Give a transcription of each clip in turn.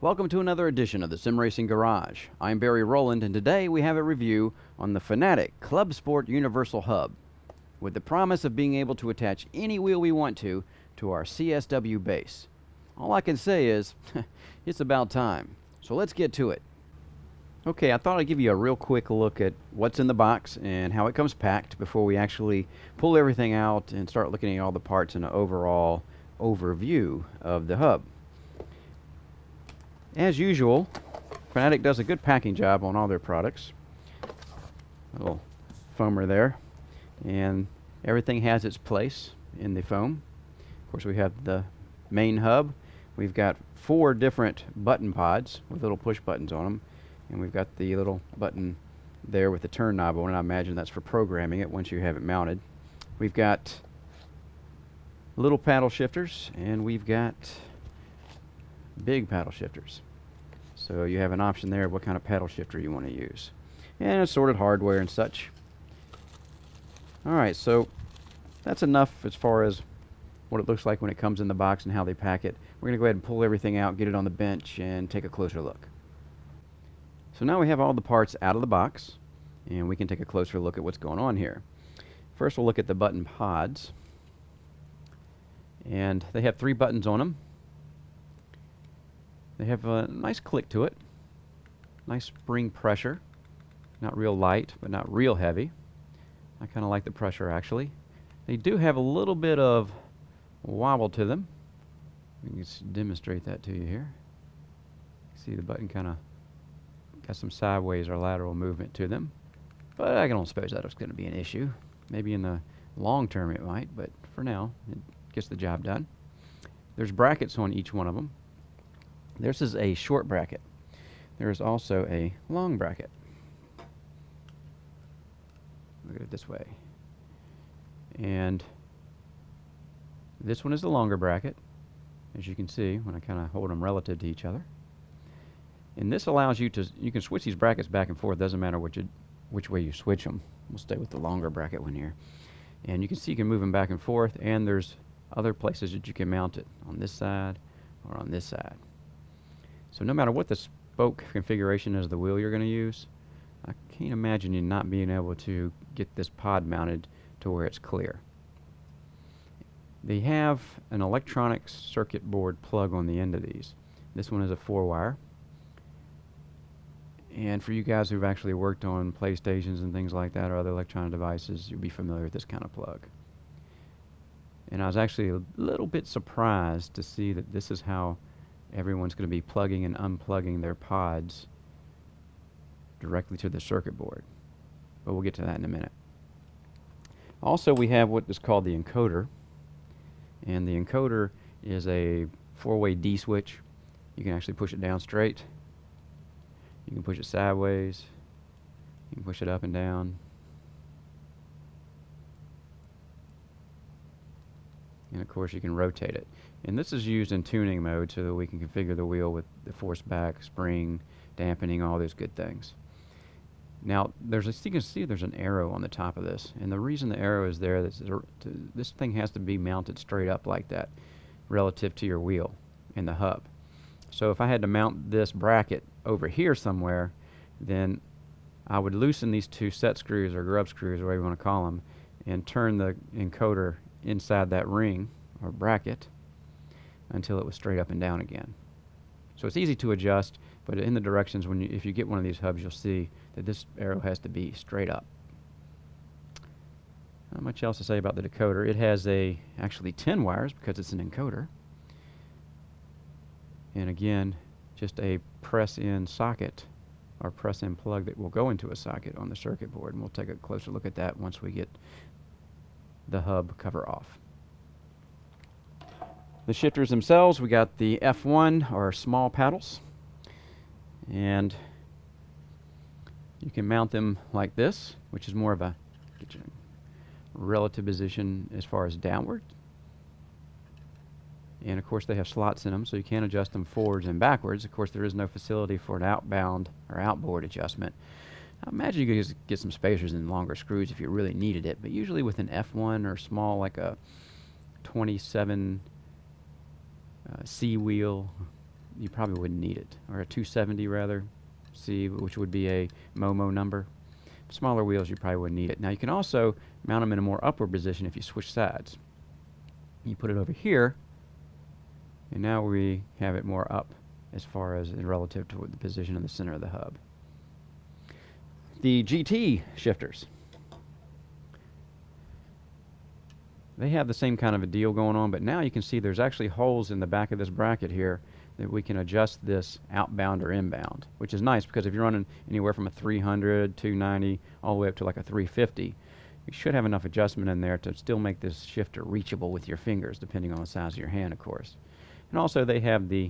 Welcome to another edition of the Sim Racing Garage. I'm Barry Rowland, and today we have a review on the Fanatec Club Sport Universal Hub, with the promise of being able to attach any wheel we want to our CSW base. All I can say is, it's about time. So let's get to it. Okay, I thought I'd give you a real quick look at what's in the box and how it comes packed before we actually pull everything out and start looking at all the parts and an overall overview of the hub. As usual, Fanatec does a good packing job on all their products. A little foamer there, and everything has its place in the foam. Of course, we have the main hub. We've got 4 different button pods with little push buttons on them, and we've got the little button there with the turn knob on it. I imagine that's for programming it once you have it mounted. We've got little paddle shifters, and we've got big paddle shifters. So you have an option there of what kind of paddle shifter you want to use. And assorted hardware and such. Alright, so that's enough as far as what it looks like when it comes in the box and how they pack it. We're going to go ahead and pull everything out, get it on the bench, and take a closer look. So now we have all the parts out of the box, and we can take a closer look at what's going on here. First we'll look at the button pods. And they have 3 buttons on them. They have a nice click to it, nice spring pressure, not real light but not real heavy. I kind of like the pressure actually. They do have a little bit of wobble to them. We can just demonstrate that to you here. See the button kind of got some sideways or lateral movement to them, but I don't suppose that's going to be an issue. Maybe in the long term it might, but for now it gets the job done. There's brackets on each one of them. This is a short bracket. There is also a long bracket. Look at it this way. And this one is the longer bracket, as you can see when I kind of hold them relative to each other. And this allows you can switch these brackets back and forth. Doesn't matter which way you switch them. We'll stay with the longer bracket one here. And you can see you can move them back and forth, and there's other places that you can mount it, on this side or on this side. So no matter what the spoke configuration is of the wheel you're going to use, I can't imagine you not being able to get this pod mounted to where it's clear. They have an electronic circuit board plug on the end of these. This one is a 4-wire. And for you guys who've actually worked on PlayStations and things like that or other electronic devices, you'll be familiar with this kind of plug. And I was actually a little bit surprised to see that this is how everyone's going to be plugging and unplugging their pods directly to the circuit board. But we'll get to that in a minute. Also, we have what is called the encoder. And the encoder is a 4-way D switch. You can actually push it down straight. You can push it sideways. You can push it up and down. And of course you can rotate it. And this is used in tuning mode so that we can configure the wheel with the force back, spring, dampening, all those good things. Now you can see there's an arrow on the top of this, and the reason the arrow is there is this thing has to be mounted straight up like that relative to your wheel and the hub. So if I had to mount this bracket over here somewhere, then I would loosen these 2 set screws or grub screws, whatever you want to call them, and turn the encoder inside that ring or bracket until it was straight up and down again. So it's easy to adjust, but in the directions, if you get one of these hubs, you'll see that this arrow has to be straight up. Not much else to say about the decoder. It has actually 10 wires because it's an encoder. And again, just a press-in socket or press-in plug that will go into a socket on the circuit board, and we'll take a closer look at that once we get the hub cover off. The shifters themselves, we got the F1 or small paddles, and you can mount them like this, which is more of a relative position as far as downward. And of course they have slots in them, so you can adjust them forwards and backwards. Of course there is no facility for an outbound or outboard adjustment. I imagine you could just get some spacers and longer screws if you really needed it, but usually with an F1 or small, like a 27 C wheel, you probably wouldn't need it, or a 270 rather, C, which would be a Momo number. Smaller wheels, you probably wouldn't need it. Now you can also mount them in a more upward position if you switch sides. You put it over here, and now we have it more up as far as relative to the position in the center of the hub. The GT shifters. They have the same kind of a deal going on, but now you can see there's actually holes in the back of this bracket here that we can adjust this outbound or inbound, which is nice because if you're running anywhere from a 300, 290, all the way up to like a 350, you should have enough adjustment in there to still make this shifter reachable with your fingers, depending on the size of your hand, of course. And also they have the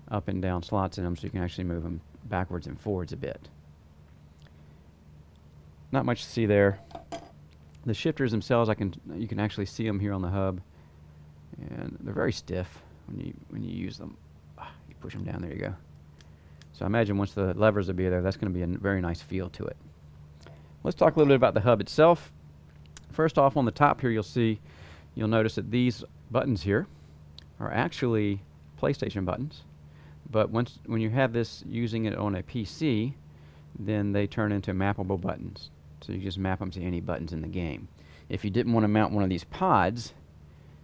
up and down slots in them, so you can actually move them backwards and forwards a bit. Not much to see there. The shifters themselves, you can actually see them here on the hub, and they're very stiff when you use them. You push them down, there you go. So I imagine once the levers will be there, that's going to be a very nice feel to it. Let's talk a little bit about the hub itself. First off, on the top here, you'll notice that these buttons here are actually PlayStation buttons, but when you have this using it on a PC, then they turn into mappable buttons. So you just map them to any buttons in the game. If you didn't want to mount one of these pods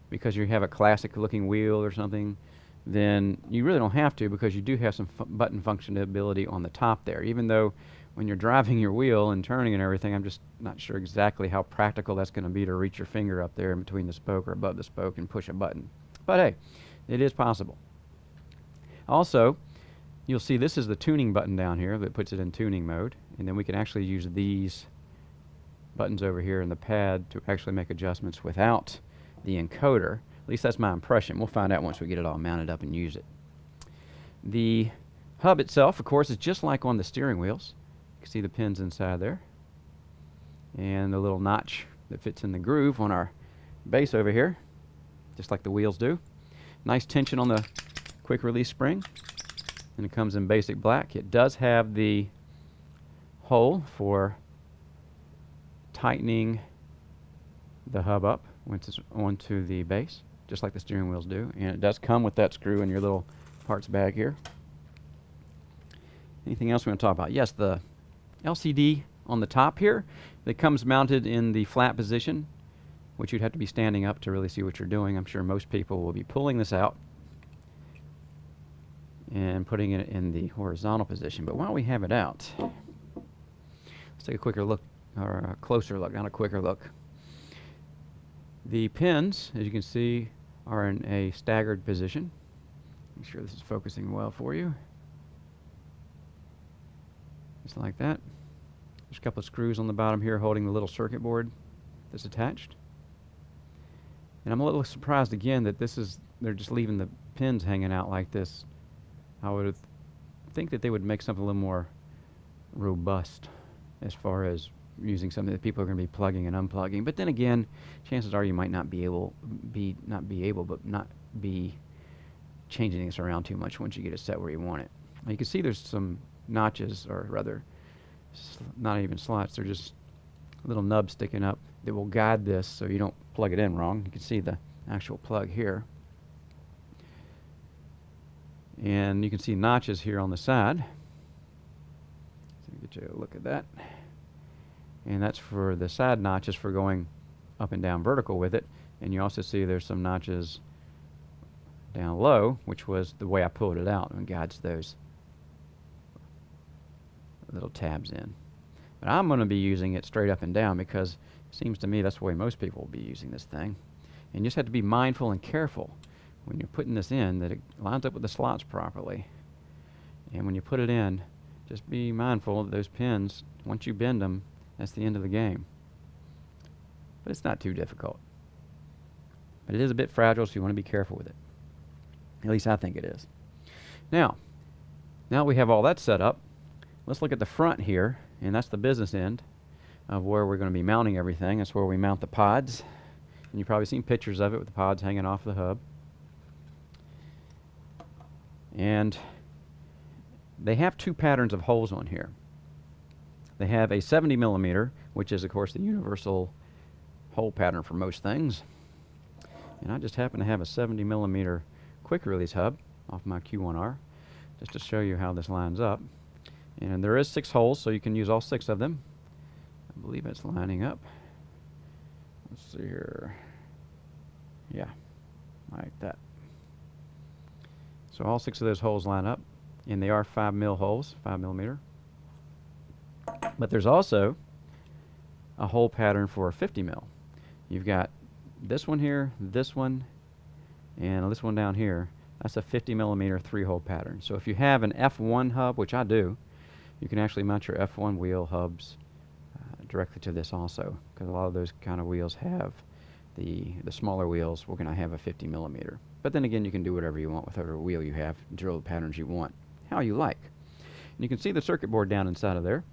because you have a classic looking wheel or something, then you really don't have to, because you do have some button functionality on the top there. Even though when you're driving your wheel and turning and everything, I'm just not sure exactly how practical that's going to be to reach your finger up there in between the spoke or above the spoke and push a button. But hey, it is possible. Also, you'll see this is the tuning button down here that puts it in tuning mode, and then we can actually use these buttons over here in the pad to actually make adjustments without the encoder. At least that's my impression. We'll find out once we get it all mounted up and use it. The hub itself, of course, is just like on the steering wheels. You can see the pins inside there, and the little notch that fits in the groove on our base over here, just like the wheels do. Nice tension on the quick release spring, and it comes in basic black. It does have the hole for tightening the hub up once it's onto the base, just like the steering wheels do, and it does come with that screw in your little parts bag here. Anything else we want to talk about? Yes, the LCD on the top here that comes mounted in the flat position, which you'd have to be standing up to really see what you're doing. I'm sure most people will be pulling this out and putting it in the horizontal position. But while we have it out, let's take a quicker look, or a closer look, not a quicker look. The pins, as you can see, are in a staggered position. Make sure this is focusing well for you. Just like that. There's a couple of screws on the bottom here holding the little circuit board that's attached. And I'm a little surprised again that they're just leaving the pins hanging out like this. I would think that they would make something a little more robust as far as using something that people are going to be plugging and unplugging. But then again, chances are you might not be changing this around too much once you get it set where you want it. Now you can see there's some notches, or rather, not even slots, they're just little nubs sticking up that will guide this so you don't plug it in wrong. You can see the actual plug here. And you can see notches here on the side. So get you a look at that. And that's for the side notches for going up and down vertical with it. And you also see there's some notches down low, which was the way I pulled it out, and guides those little tabs in. But I'm going to be using it straight up and down because it seems to me that's the way most people will be using this thing. And you just have to be mindful and careful when you're putting this in that it lines up with the slots properly. And when you put it in, just be mindful that those pins, once you bend them, that's the end of the game. But it's not too difficult. But it is a bit fragile, so you want to be careful with it. At least I think it is. Now we have all that set up. Let's look at the front here, and that's the business end of where we're going to be mounting everything. That's where we mount the pods. And you've probably seen pictures of it with the pods hanging off the hub. And they have two patterns of holes on here. They have a 70 millimeter, which is of course the universal hole pattern for most things. And I just happen to have a 70 millimeter quick release hub. off my Q1R just to show you how this lines up. And there is 6 holes, so you can use all 6 of them. I believe it's lining up. Let's see here. Yeah, like that. So all 6 of those holes line up, and they are 5 mil holes, 5 millimeter. But there's also a hole pattern for a 50 mil. You've got this one here, this one, and this one down here. That's a 50 millimeter 3-hole pattern. So if you have an F1 hub, which I do, you can actually mount your F1 wheel hubs directly to this also, because a lot of those kind of wheels have the smaller wheels. We're going to have a 50 millimeter. But then again, you can do whatever you want with whatever wheel you have, drill the patterns you want, how you like. And you can see the circuit board down inside of there.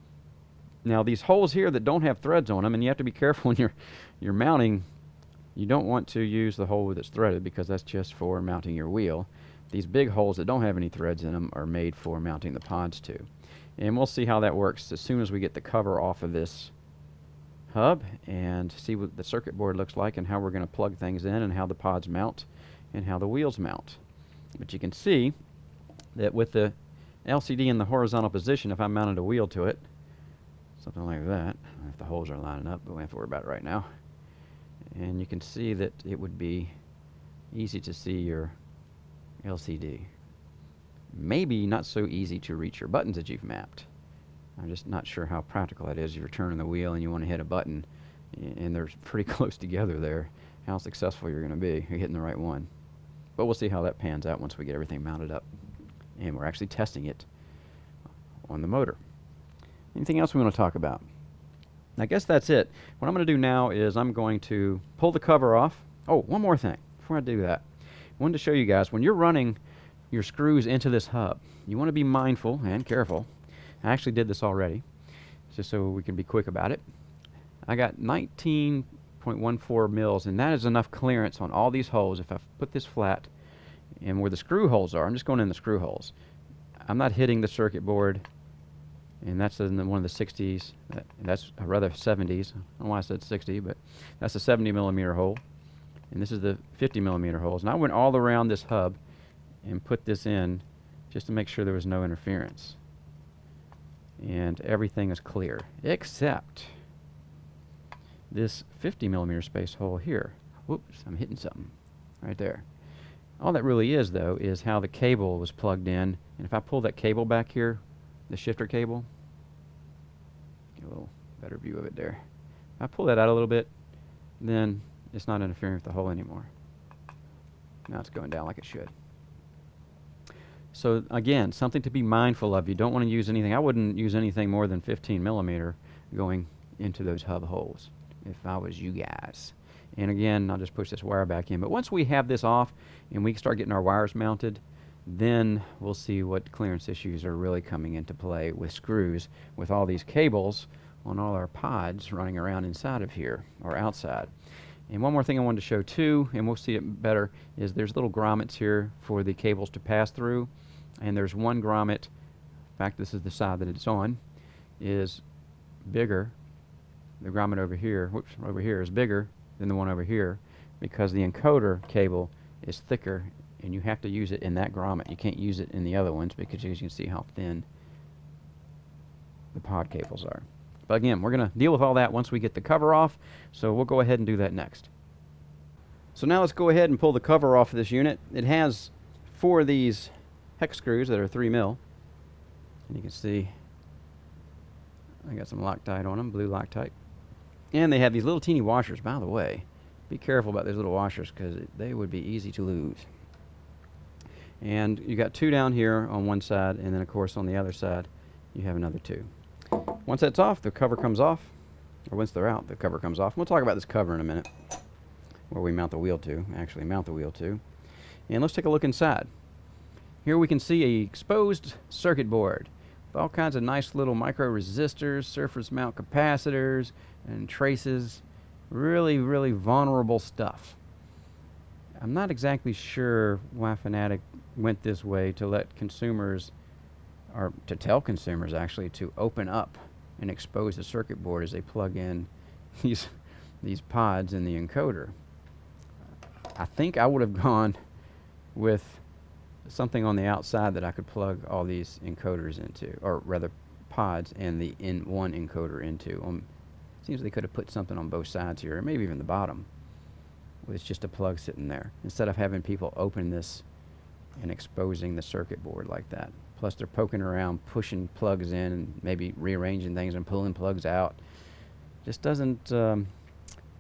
Now these holes here that don't have threads on them, and you have to be careful when you're mounting, you don't want to use the hole that's threaded because that's just for mounting your wheel. These big holes that don't have any threads in them are made for mounting the pods to. And we'll see how that works as soon as we get the cover off of this hub and see what the circuit board looks like and how we're going to plug things in and how the pods mount and how the wheels mount. But you can see that with the LCD in the horizontal position, if I mounted a wheel to it, something like that, if the holes are lining up, but we don't have to worry about it right now. And you can see that it would be easy to see your LCD. Maybe not so easy to reach your buttons that you've mapped. I'm just not sure how practical that is if you're turning the wheel and you want to hit a button and they're pretty close together there, how successful you're going to be. You're hitting the right one. But we'll see how that pans out once we get everything mounted up. And we're actually testing it on the motor. Anything else we want to talk about? I guess that's it. What I'm going to do now is I'm going to pull the cover off. Oh, one more thing before I do that. I wanted to show you guys, when you're running your screws into this hub, you want to be mindful and careful. I actually did this already, just so we can be quick about it. I got 19.14 mils, and that is enough clearance on all these holes. If I put this flat, and where the screw holes are, I'm just going in the screw holes. I'm not hitting the circuit board, and that's in one of the 60s. That's rather 70s. I don't know why I said 60, but that's a 70 millimeter hole, and this is the 50 millimeter holes. And I went all around this hub and put this in just to make sure there was no interference. And everything is clear, except this 50 millimeter space hole here. Whoops, I'm hitting something right there. All that really is, though, is how the cable was plugged in. And if I pull that cable back here, the shifter cable, get a little better view of it there. If I pull that out a little bit, then it's not interfering with the hole anymore. Now it's going down like it should. So again, something to be mindful of. You don't want to use anything. I wouldn't use anything more than 15 millimeter going into those hub holes if I was you guys. And again, I'll just push this wire back in. But once we have this off and we start getting our wires mounted, then we'll see what clearance issues are really coming into play with screws, with all these cables on all our pods running around inside of here or outside. And one more thing I wanted to show too, and we'll see it better, is there's little grommets here for the cables to pass through. And there's one grommet, in fact this is the side that it's on, is bigger. The grommet over here, whoops, over here is bigger than the one over here because the encoder cable is thicker and you have to use it in that grommet. You can't use it in the other ones because you can see how thin the pod cables are. But again, we're going to deal with all that once we get the cover off, so we'll go ahead and do that next. So now let's go ahead and pull the cover off of this unit. It has 4 of these hex screws that are 3 mil, and you can see I got some Loctite on them, blue Loctite. And they have these little teeny washers, by the way. Be careful about those little washers because they would be easy to lose. And you got 2 down here on one side, and then of course on the other side you have another 2. Once that's off, the cover comes off, or once they're out, the cover comes off. We'll talk about this cover in a minute, where we mount the wheel to, actually mount the wheel to. And let's take a look inside. Here we can see a exposed circuit board with all kinds of nice little micro resistors, surface mount capacitors, and traces. Really, really vulnerable stuff. I'm not exactly sure why Fanatec went this way to let consumers, or to tell consumers actually, to open up and expose the circuit board as they plug in these pods in the encoder. I think I would have gone with something on the outside that I could plug all these encoders into, or rather pods and the one encoder into. Seems they could have put something on both sides here, or maybe even the bottom, with just a plug sitting there, instead of having people open this and exposing the circuit board like that. Plus they're poking around, pushing plugs in, and maybe rearranging things and pulling plugs out. Just doesn't,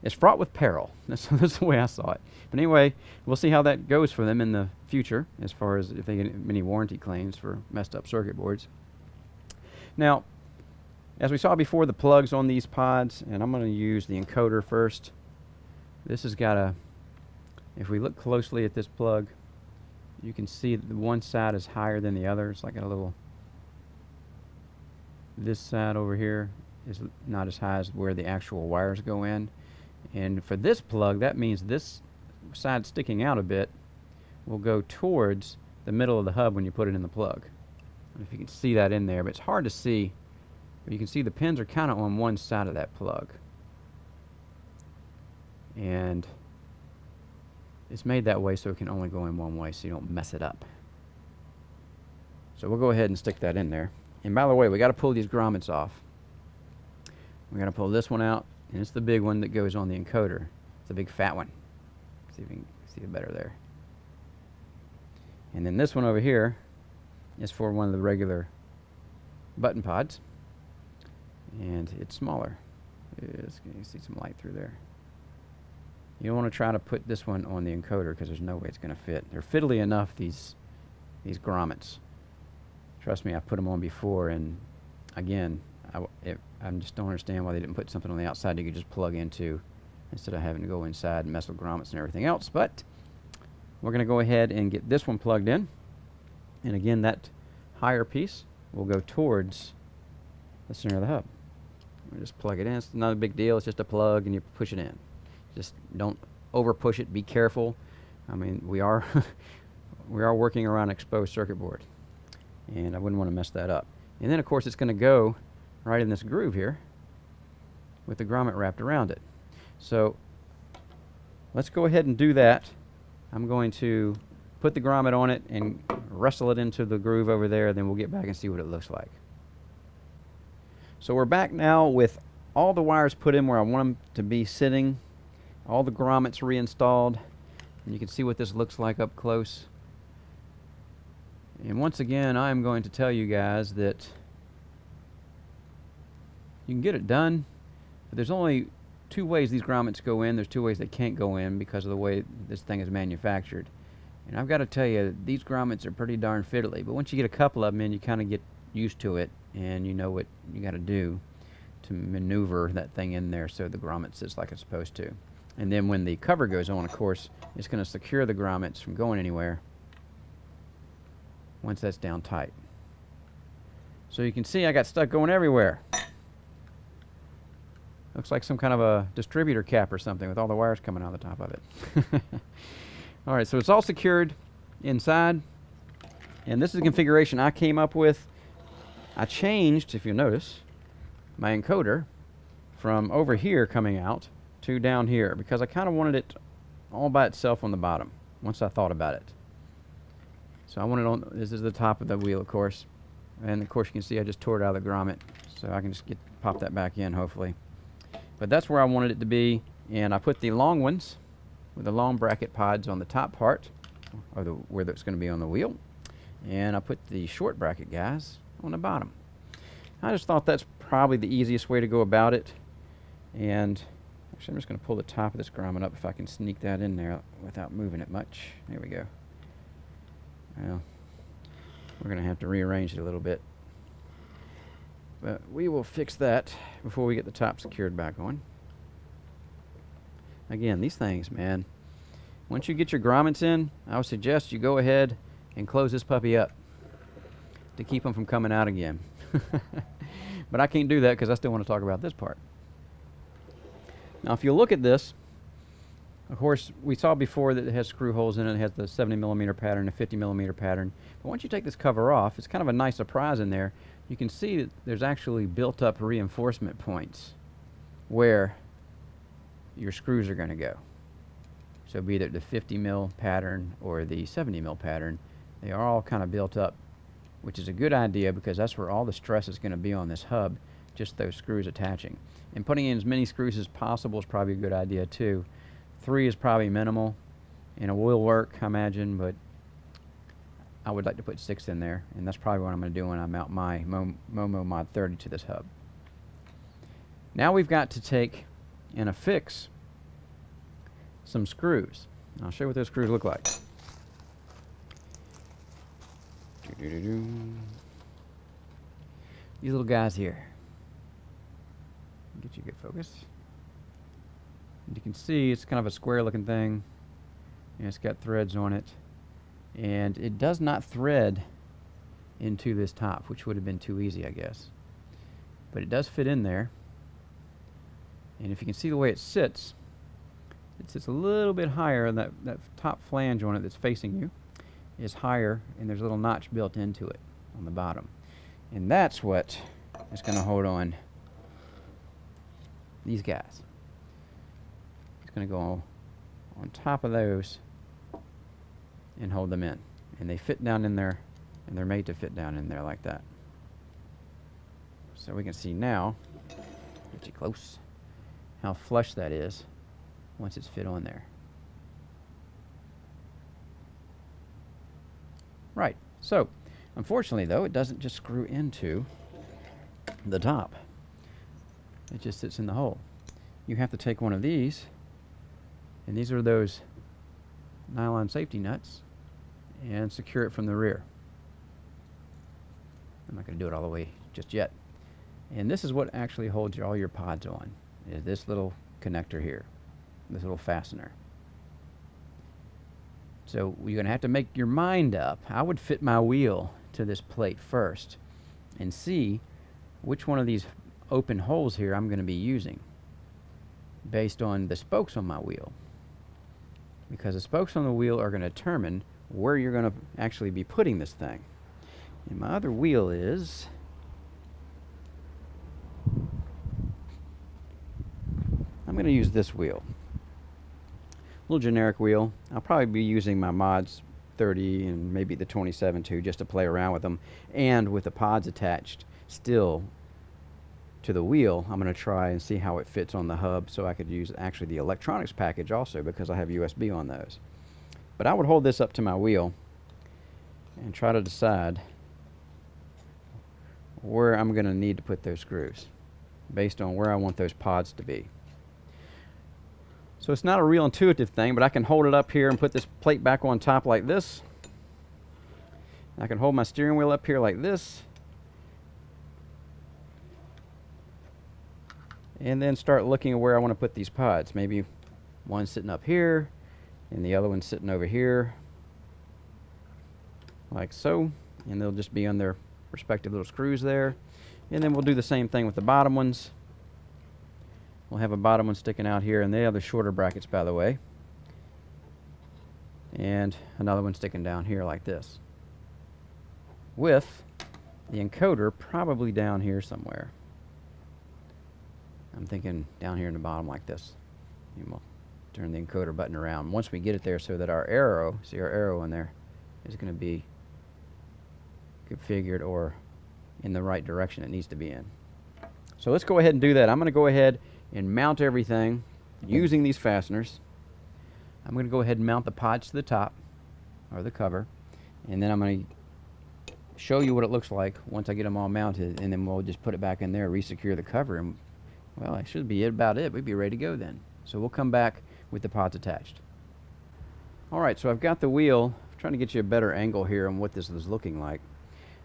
it's fraught with peril. That's the way I saw it. But anyway, we'll see how that goes for them in the future, as far as if they get any warranty claims for messed up circuit boards. Now, as we saw before, the plugs on these pods, and I'm going to use the encoder first. This has got a, if we look closely at this plug, you can see that the one side is higher than the other. It's like a little, this side over here is not as high as where the actual wires go in. And for this plug, that means this side sticking out a bit will go towards the middle of the hub when you put it in the plug. I don't know if you can see that in there, but it's hard to see. But you can see the pins are kind of on one side of that plug. And it's made that way so it can only go in one way, so you don't mess it up. So we'll go ahead and stick that in there. And by the way, we got to pull these grommets off. We're going to pull this one out, and it's the big one that goes on the encoder. It's the big fat one. See if you can see it better there. And then this one over here is for one of the regular button pods, and it's smaller. You can see some light through there. You don't want to try to put this one on the encoder because there's no way it's going to fit. They're fiddly enough, these grommets. Trust me, I've put them on before, and again, I just don't understand why they didn't put something on the outside you could just plug into instead of having to go inside and mess with grommets and everything else. But we're going to go ahead and get this one plugged in. And again, that higher piece will go towards the center of the hub. We'll just plug it in. It's not a big deal. It's just a plug, and you push it in. Just don't over push it. Be careful. I mean, we are we are working around an exposed circuit board, and I wouldn't want to mess that up. And then, of course, it's going to go right in this groove here with the grommet wrapped around it. So let's go ahead and do that. I'm going to put the grommet on it and wrestle it into the groove over there, then we'll get back and see what it looks like. So we're back now with all the wires put in where I want them to be sitting, all the grommets reinstalled, and you can see what this looks like up close. And once again, I'm going to tell you guys that you can get it done, but there's only two ways these grommets go in. There's two ways they can't go in because of the way this thing is manufactured. And I've got to tell you, these grommets are pretty darn fiddly, but once you get a couple of them in, you kind of get used to it, and you know what you got to do to maneuver that thing in there so the grommet sits like it's supposed to. And then when the cover goes on, of course, it's going to secure the grommets from going anywhere once that's down tight. So you can see I got stuck going everywhere. Looks like some kind of a distributor cap or something with all the wires coming out the top of it. All right, so it's all secured inside, and this is the configuration I came up with. I changed, if you notice, my encoder from over here coming out to down here because I kind of wanted it all by itself on the bottom once I thought about it. So I wanted on, this is the top of the wheel, of course, and of course you can see I just tore it out of the grommet, so I can just pop that back in hopefully. But that's where I wanted it to be, and I put the long ones with the long bracket pods on the top part, or where it's going to be on the wheel, and I put the short bracket guys on the bottom. I just thought that's probably the easiest way to go about it, and actually I'm just going to pull the top of this grommet up if I can sneak that in there without moving it much. There we go. Well, we're going to have to rearrange it a little bit, but we will fix that before we get the top secured back on. Again, these things, man, once you get your grommets in, I would suggest you go ahead and close this puppy up to keep them from coming out again. But I can't do that because I still want to talk about this part. Now, if you look at this, of course, we saw before that it has screw holes in it. It has the 70mm pattern, a 50mm pattern. But once you take this cover off, it's kind of a nice surprise in there. You can see that there's actually built-up reinforcement points where your screws are going to go. So be it the 50mm pattern or the 70mm pattern, They are all kind of built up, which is a good idea because that's where all the stress is going to be on this hub, just those screws attaching. And putting in as many screws as possible is probably a good idea too. 3 is probably minimal, and it will work, I imagine, but I would like to put 6 in there, and that's probably what I'm going to do when I mount my Momo Mod 30 to this hub. Now we've got to take and affix some screws. I'll show you what those screws look like. These little guys here. Get you a good focus. And you can see it's kind of a square looking thing, and it's got threads on it, and it does not thread into this top, which would have been too easy, I guess, but it does fit in there. And if you can see the way it sits a little bit higher, and that top flange on it that's facing you is higher, and there's a little notch built into it on the bottom, and that's what is going to hold on these guys. It's going to go on top of those and hold them in, and they fit down in there, and they're made to fit down in there like that. So we can see now, get you close, how flush that is once it's fit on there. Right, so unfortunately though, it doesn't just screw into the top. It just sits in the hole. You have to take one of these, and these are those nylon safety nuts, and secure it from the rear. I'm not going to do it all the way just yet. And this is what actually holds all your pods on, is this little connector here, this little fastener. So you're going to have to make your mind up. I would fit my wheel to this plate first and see which one of these open holes here I'm going to be using based on the spokes on my wheel, because the spokes on the wheel are going to determine where you're going to actually be putting this thing. And my other wheel is I'm going to use this wheel, a little generic wheel. I'll probably be using my Mods 30 and maybe the 27 too, just to play around with them, and with the pods attached still to the wheel. I'm going to try and see how it fits on the hub, so I could use actually the electronics package also, because I have USB on those. But I would hold this up to my wheel and try to decide where I'm going to need to put those screws based on where I want those pods to be. So it's not a real intuitive thing, but I can hold it up here and put this plate back on top like this. I can hold my steering wheel up here like this, and then start looking at where I want to put these pods. Maybe one sitting up here and the other one sitting over here like so, and they'll just be on their respective little screws there. And then we'll do the same thing with the bottom ones. We'll have a bottom one sticking out here, and they have the shorter brackets, by the way, and another one sticking down here like this, with the encoder probably down here somewhere. I'm thinking down here in the bottom like this. And we'll turn the encoder button around once we get it there, so that our arrow, see our arrow in there, is going to be configured or in the right direction it needs to be in. So let's go ahead and do that. I'm going to go ahead and mount everything using these fasteners. I'm going to go ahead and mount the pods to the top, or the cover, and then I'm going to show you what it looks like once I get them all mounted, and then we'll just put it back in there, resecure the cover, and well, that should be about it. We'd be ready to go then. So we'll come back with the pods attached. Alright, so I've got the wheel. I'm trying to get you a better angle here on what this is looking like.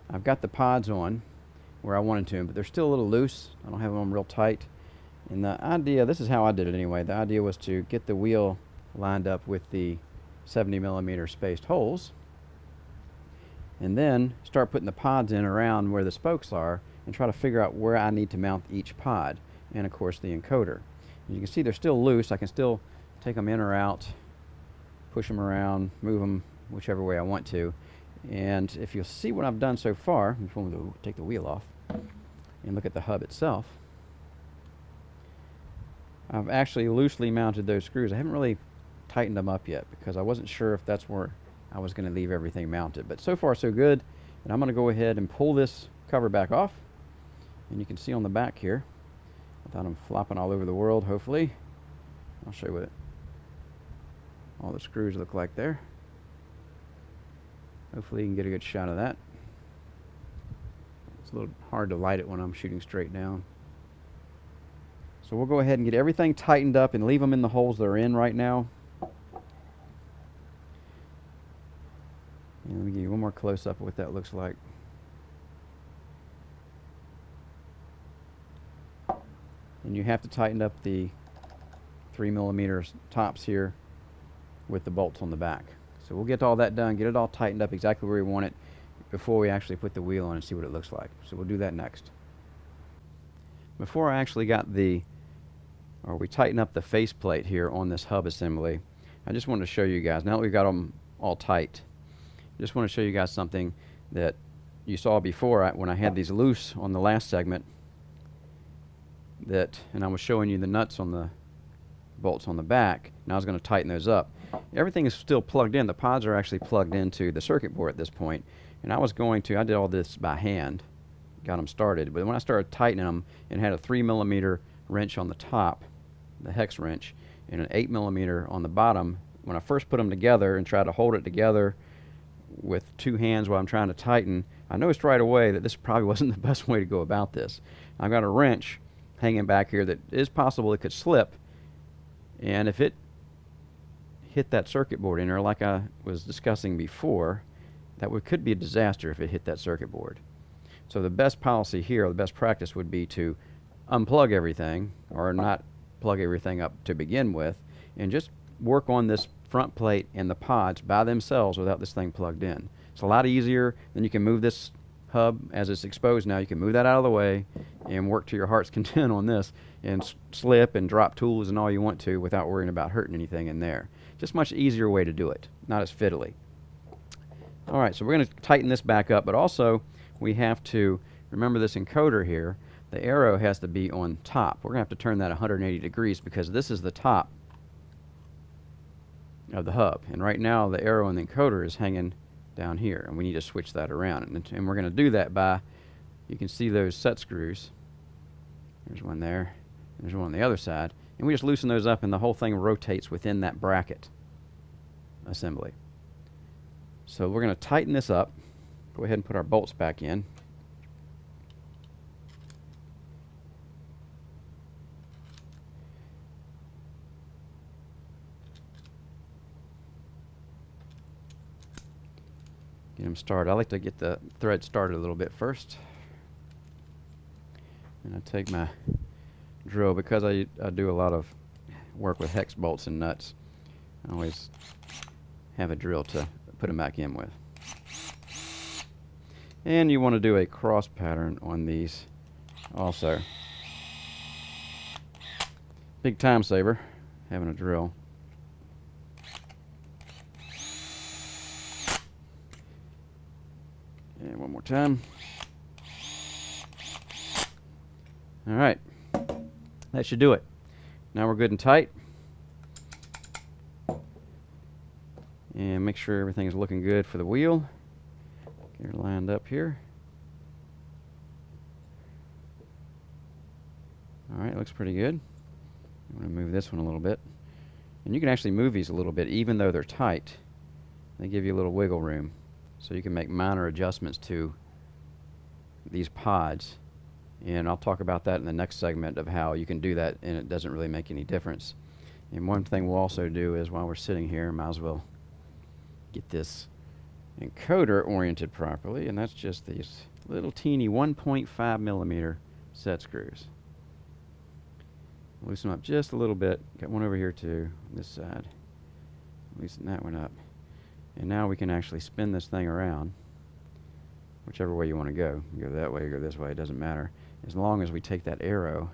I've got the pods on where I wanted to, but they're still a little loose. I don't have them real tight. And the idea, this is how I did it anyway, the idea was to get the wheel lined up with the 70mm spaced holes, and then start putting the pods in around where the spokes are, and try to figure out where I need to mount each pod, and of course the encoder. As you can see, they're still loose. I can still take them in or out, push them around, move them whichever way I want to. And if you'll see what I've done so far, I'm going to take the wheel off and look at the hub itself. I've actually loosely mounted those screws. I haven't really tightened them up yet, because I wasn't sure if that's where I was going to leave everything mounted. But so far so good. And I'm going to go ahead and pull this cover back off. And you can see on the back here, without them flopping all over the world, hopefully. I'll show you what all the screws look like there. Hopefully you can get a good shot of that. It's a little hard to light it when I'm shooting straight down. So we'll go ahead and get everything tightened up and leave them in the holes they're in right now. And let me give you one more close-up of what that looks like. And you have to tighten up the 3mm tops here with the bolts on the back. So we'll get all that done, get it all tightened up exactly where we want it before we actually put the wheel on and see what it looks like. So we'll do that next. Before I actually we tighten up the faceplate here on this hub assembly, I just wanted to show you guys, now that we've got them all tight, I just want to show you guys something that you saw before when I had these loose on the last segment, and I was showing you the nuts on the bolts on the back, and I was going to tighten those up. Everything is still plugged in. The pods are actually plugged into the circuit board at this point, and I did all this by hand, got them started, but when I started tightening them and had a 3mm wrench on the top, the hex wrench, and an 8mm on the bottom, when I first put them together and tried to hold it together with two hands while I'm trying to tighten, I noticed right away that this probably wasn't the best way to go about this. I've got a wrench hanging back here that is possible it could slip, and if it hit that circuit board in there like I was discussing before, could be a disaster if it hit that circuit board. So the best policy here, or the best practice, would be to unplug everything, or not plug everything up to begin with, and just work on this front plate and the pods by themselves without this thing plugged in. It's a lot easier. Then you can move this hub as it's exposed now. You can move that out of the way and work to your heart's content on this and slip and drop tools and all you want to without worrying about hurting anything in there. Just much easier way to do it, not as fiddly. All right, so we're going to tighten this back up, but also we have to remember this encoder here. The arrow has to be on top. We're going to have to turn that 180 degrees because this is the top of the hub. And right now the arrow in the encoder is hanging down here, and we need to switch that around. And we're going to do that by, you can see those set screws. There's one there. There's one on the other side. And we just loosen those up, and the whole thing rotates within that bracket assembly. So we're going to tighten this up. Go ahead and put our bolts back in. Get them started. I like to get the thread started a little bit first. And I take my drill, because I do a lot of work with hex bolts and nuts. I always have a drill to put them back in with. And you want to do a cross pattern on these also. Big time saver, having a drill. And one more time. All right, that should do it. Now we're good and tight. And make sure everything is looking good for the wheel. Get her lined up here. All right, looks pretty good. I'm going to move this one a little bit. And you can actually move these a little bit even though they're tight. They give you a little wiggle room. So you can make minor adjustments to these pods. And I'll talk about that in the next segment of how you can do that and it doesn't really make any difference. And one thing we'll also do is, while we're sitting here, might as well get this encoder oriented properly, and that's just these little teeny 1.5mm set screws. Loosen them up just a little bit. Got one over here too, on this side. Loosen that one up. And now we can actually spin this thing around, whichever way you want to go. You go that way, you go this way, it doesn't matter. As long as we take that arrow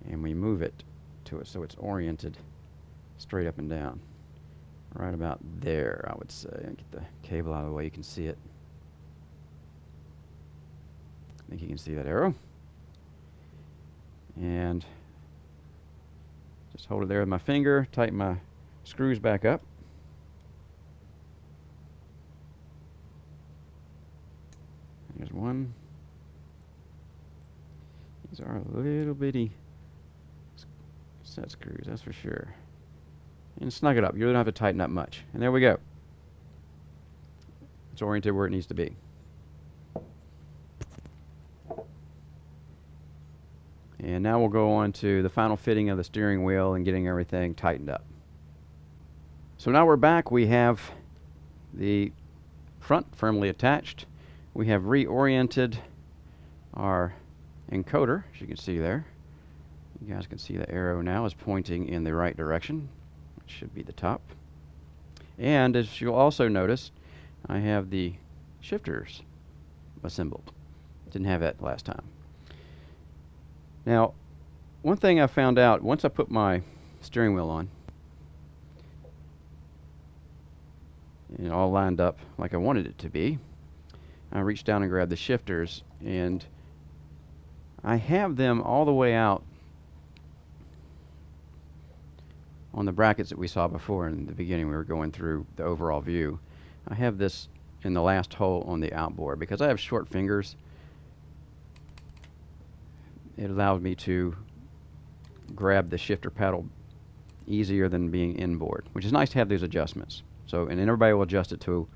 and we move it to it so it's oriented straight up and down. Right about there, I would say. Get the cable out of the way, you can see it. I think you can see that arrow. And just hold it there with my finger, tighten my screws back up. one. These are a little bitty set screws, that's for sure. And snug it up. You don't have to tighten up much. And there we go. It's oriented where it needs to be. And now we'll go on to the final fitting of the steering wheel and getting everything tightened up. So now we're back. We have the front firmly attached. We have reoriented our encoder, as you can see there. You guys can see the arrow now is pointing in the right direction. It should be the top. And as you'll also notice, I have the shifters assembled. Didn't have that last time. Now, one thing I found out once I put my steering wheel on, and all lined up like I wanted it to be, I reached down and grabbed the shifters, and I have them all the way out on the brackets that we saw before in the beginning. We were going through the overall view. I have this in the last hole on the outboard. Because I have short fingers, it allowed me to grab the shifter paddle easier than being inboard, which is nice to have these adjustments. So, and then everybody will adjust it to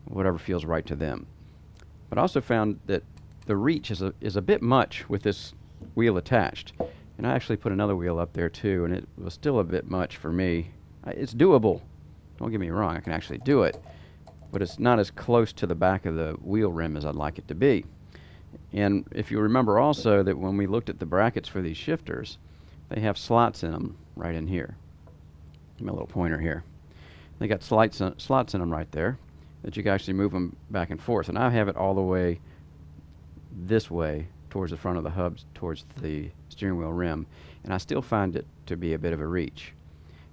whatever feels right to them. But I also found that the reach is a bit much with this wheel attached. And I actually put another wheel up there too, and it was still a bit much for me. It's doable. Don't get me wrong, I can actually do it. But it's not as close to the back of the wheel rim as I'd like it to be. And if you remember also that when we looked at the brackets for these shifters, they have slots in them right in here. Give me a little pointer here. They got slots in them right there that you can actually move them back and forth. And I have it all the way this way towards the front of the hubs, towards the steering wheel rim, and I still find it to be a bit of a reach.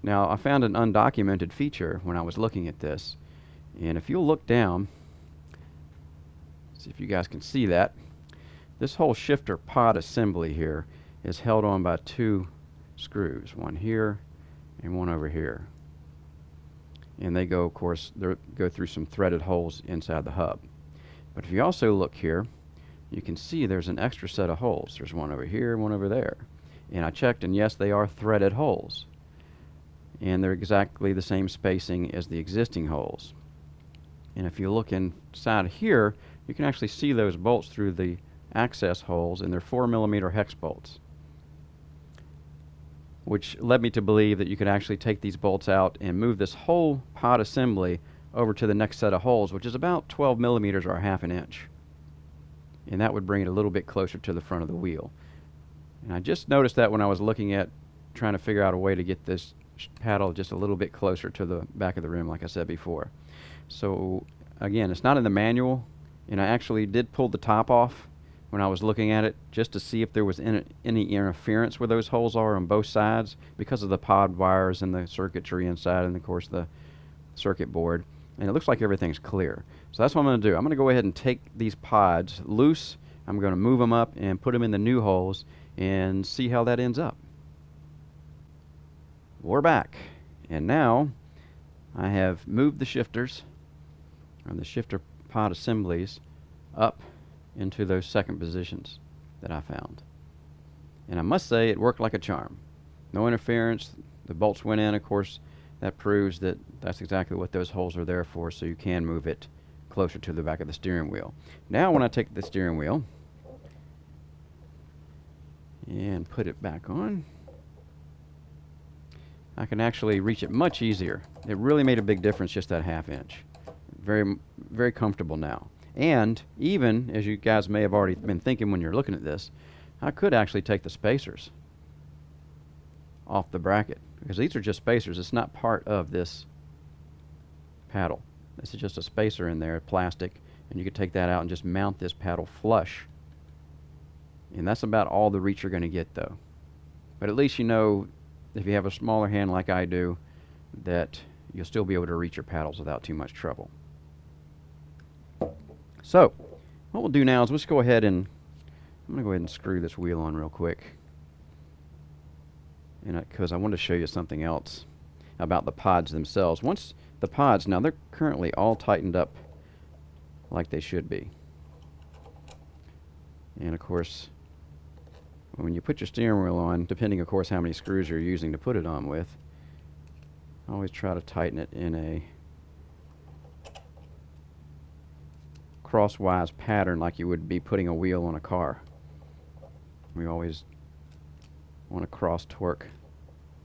Now, I found an undocumented feature when I was looking at this, and if you'll look down, see if you guys can see that, this whole shifter pod assembly here is held on by two screws, one here and one over here. And they go, of course, they go through some threaded holes inside the hub. But if you also look here, you can see there's an extra set of holes. There's one over here and one over there. And I checked, and yes, they are threaded holes. And they're exactly the same spacing as the existing holes. And if you look inside here, you can actually see those bolts through the access holes, and they're 4mm hex bolts, which led me to believe that you could actually take these bolts out and move this whole pod assembly over to the next set of holes, which is about 12mm or a half an inch. And that would bring it a little bit closer to the front of the wheel. And I just noticed that when I was looking at trying to figure out a way to get this paddle just a little bit closer to the back of the rim, like I said before. So again, it's not in the manual, and I actually did pull the top off when I was looking at it just to see if there was any interference where those holes are on both sides because of the pod wires and the circuitry inside, and of course the circuit board. And it looks like everything's clear. So that's what I'm going to do. I'm going to go ahead and take these pods loose. I'm going to move them up and put them in the new holes and see how that ends up. We're back. And now I have moved the shifters, or the shifter pod assemblies, up into those second positions that I found. And I must say it worked like a charm. No interference. The bolts went in, of course. That proves that that's exactly what those holes are there for, so you can move it closer to the back of the steering wheel. Now when I take the steering wheel and put it back on, I can actually reach it much easier. It really made a big difference, just that ½ inch. Very, very comfortable now. And even, as you guys may have already been thinking when you're looking at this, I could actually take the spacers off the bracket, because these are just spacers. It's not part of this paddle. This is just a spacer in there, plastic, and you could take that out and just mount this paddle flush. And that's about all the reach you're going to get, though. But at least you know, if you have a smaller hand like I do, that you'll still be able to reach your paddles without too much trouble. So, what we'll do now is let's go ahead and, I'm going to go ahead and screw this wheel on real quick. Because I want to show you something else about the pods themselves. Once the pods, now they're currently all tightened up like they should be. And of course, when you put your steering wheel on, depending of course how many screws you're using to put it on with, always try to tighten it in a crosswise pattern like you would be putting a wheel on a car. We always want to cross torque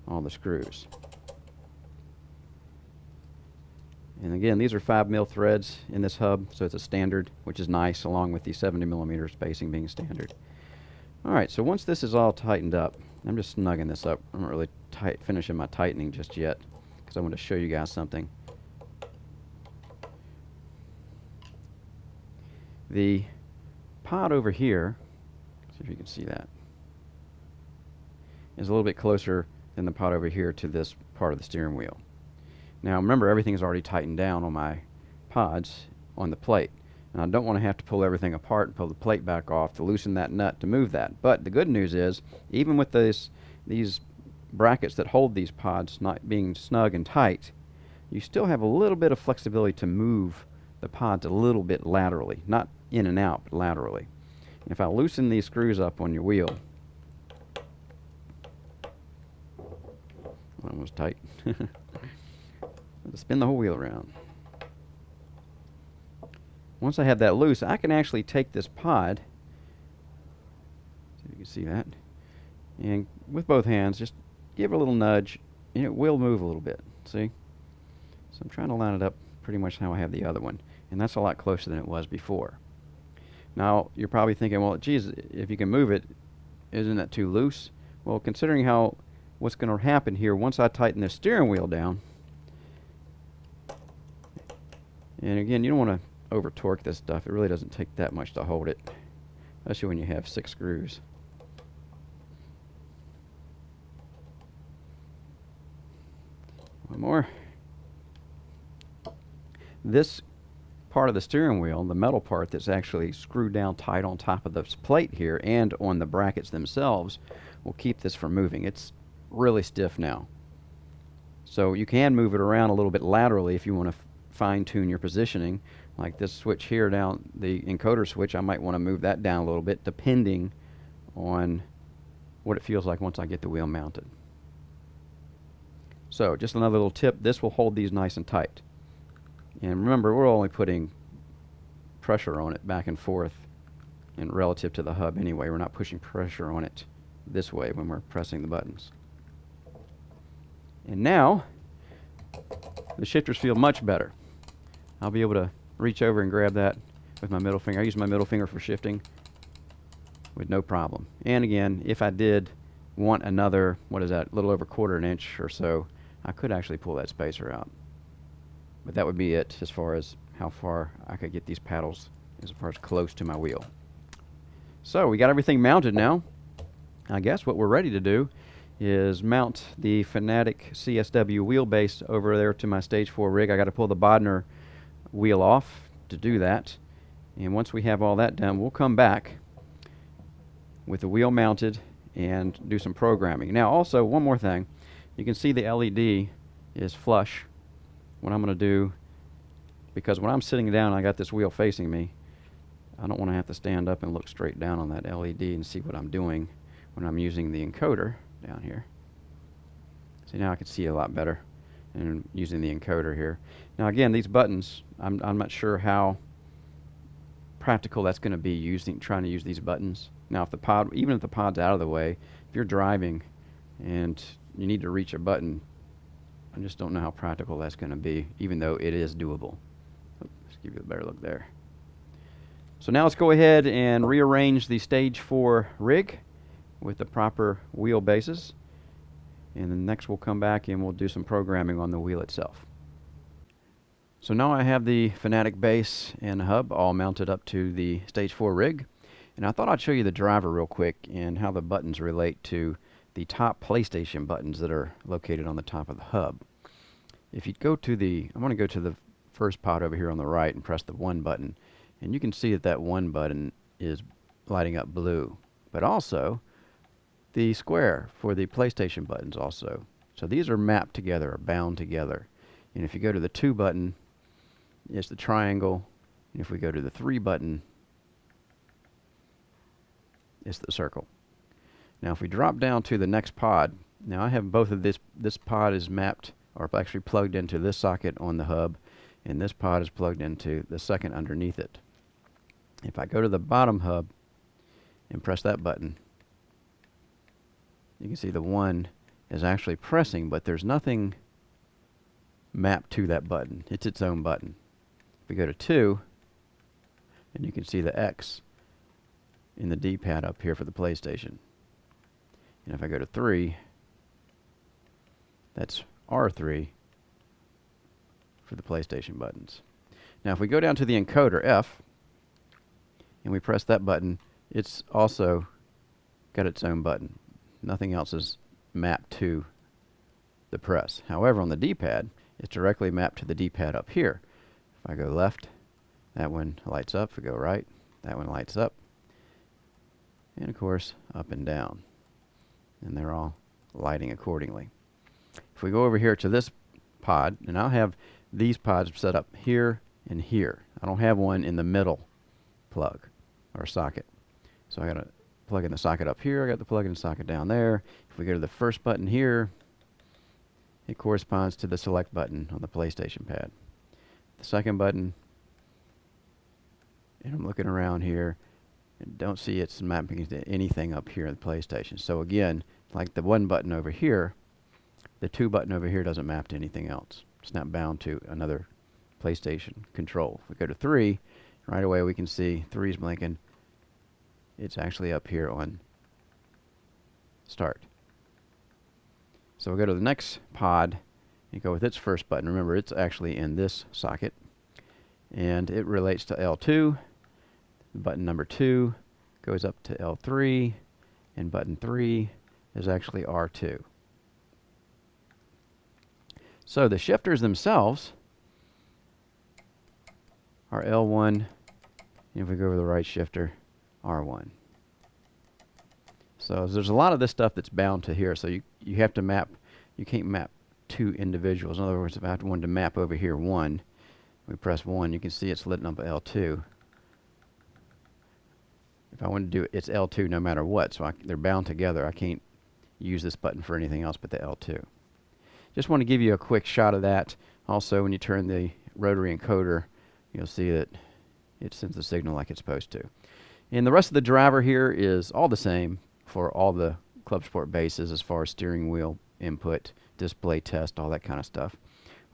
all the screws. And again, these are 5mm threads in this hub, so it's a standard, which is nice, along with the 70mm spacing being standard. Alright, so once this is all tightened up, I'm just snugging this up. I'm not really finishing my tightening just yet, because I want to show you guys something. The pod over here, see if you can see that, is a little bit closer than the pod over here to this part of the steering wheel. Now remember, everything is already tightened down on my pods on the plate, and I don't want to have to pull everything apart and pull the plate back off to loosen that nut to move that. But the good news is, even with these brackets that hold these pods not being snug and tight, you still have a little bit of flexibility to move the pods a little bit laterally, not in and out, but laterally. If I loosen these screws up on your wheel, almost tight. Spin the whole wheel around. Once I have that loose, I can actually take this pod, see if you can see that, and with both hands just give it a little nudge and it will move a little bit. See? So I'm trying to line it up pretty much how I have the other one, and that's a lot closer than it was before. Now you're probably thinking, well, geez, if you can move it, isn't that too loose? Well, considering what's going to happen here once I tighten the steering wheel down, and again, you don't want to over torque this stuff. It really doesn't take that much to hold it, especially when you have 6 screws. One more. This part of the steering wheel, the metal part that's actually screwed down tight on top of this plate here and on the brackets themselves, will keep this from moving. It's really stiff now. So you can move it around a little bit laterally if you want to fine-tune your positioning. Like this switch here down, the encoder switch, I might want to move that down a little bit depending on what it feels like once I get the wheel mounted. So just another little tip, this will hold these nice and tight. And remember, we're only putting pressure on it back and forth and relative to the hub anyway. We're not pushing pressure on it this way when we're pressing the buttons. And now the shifters feel much better. I'll be able to reach over and grab that with my middle finger. I use my middle finger for shifting with no problem. And again, if I did want another, what is that, a little over 1/4 inch or so, I could actually pull that spacer out. But that would be it as far as how far I could get these paddles as far as close to my wheel. So we got everything mounted now. I guess what we're ready to do is mount the Fanatec CSW wheelbase over there to my Stage 4 rig. I got to pull the Bodner wheel off to do that. And once we have all that done, we'll come back with the wheel mounted and do some programming. Now also, one more thing. You can see the LED is flush. What I'm going to do, because when I'm sitting down and I got this wheel facing me, I don't want to have to stand up and look straight down on that LED and see what I'm doing when I'm using the encoder down here. See, now I can see a lot better and using the encoder here. Now again, these buttons, I'm not sure how practical that's going to be trying to use these buttons. Now if the pod, even if the pod's out of the way, if you're driving and you need to reach a button, I just don't know how practical that's going to be, even though it is doable. Let's give you a better look there. So now let's go ahead and rearrange the Stage 4 rig with the proper wheel bases. And then next we'll come back and we'll do some programming on the wheel itself. So now I have the Fanatec base and hub all mounted up to the Stage 4 rig. And I thought I'd show you the driver real quick and how the buttons relate to the top PlayStation buttons that are located on the top of the hub. If you go to I'm going to go to the first pod over here on the right and press the 1 button. And you can see that that 1 button is lighting up blue. But also, the square for the PlayStation buttons also. So these are mapped together, or bound together. And if you go to the 2 button, it's the triangle. And if we go to the 3 button, is the circle. Now if we drop down to the next pod, now I have both of this pod is mapped, or actually plugged into this socket on the hub, and this pod is plugged into the second underneath it. If I go to the bottom hub and press that button, you can see the 1 is actually pressing, but there's nothing mapped to that button. It's its own button. If we go to 2, and you can see the X in the D-pad up here for the PlayStation. And if I go to 3, that's R3 for the PlayStation buttons. Now if we go down to the encoder, F, and we press that button, it's also got its own button. Nothing else is mapped to the press. However, on the D-pad, it's directly mapped to the D-pad up here. If I go left, that one lights up. If I go right, that one lights up. And of course, up and down. And they're all lighting accordingly. If we go over here to this pod, and I'll have these pods set up here and here. I don't have one in the middle plug or socket. So I got to plug in the socket up here. I got the plug in socket down there. If we go to the first button here, it corresponds to the select button on the PlayStation pad. The second button, and I'm looking around here and don't see it's mapping to anything up here in the PlayStation. So again, like the 1 button over here, the 2 button over here doesn't map to anything else. It's not bound to another PlayStation control. If we go to 3, right away we can see 3 is blinking. It's actually up here on start. So we'll go to the next pod and go with its first button. Remember, it's actually in this socket, and it relates to L2. Button number 2 goes up to L3, and button 3 is actually R2. So the shifters themselves are L1, and if we go over the right shifter, R1. So there's a lot of this stuff that's bound to here, so you have to map, you can't map 2 individuals. In other words, if I wanted to map over here 1, we press 1, you can see it's lit up L2. If I want to do it, it's L2 no matter what, so they're bound together. I can't use this button for anything else but the L2. Just want to give you a quick shot of that. Also, when you turn the rotary encoder, you'll see that it sends the signal like it's supposed to. And the rest of the driver here is all the same for all the Club Sport bases as far as steering wheel input, display test, all that kind of stuff.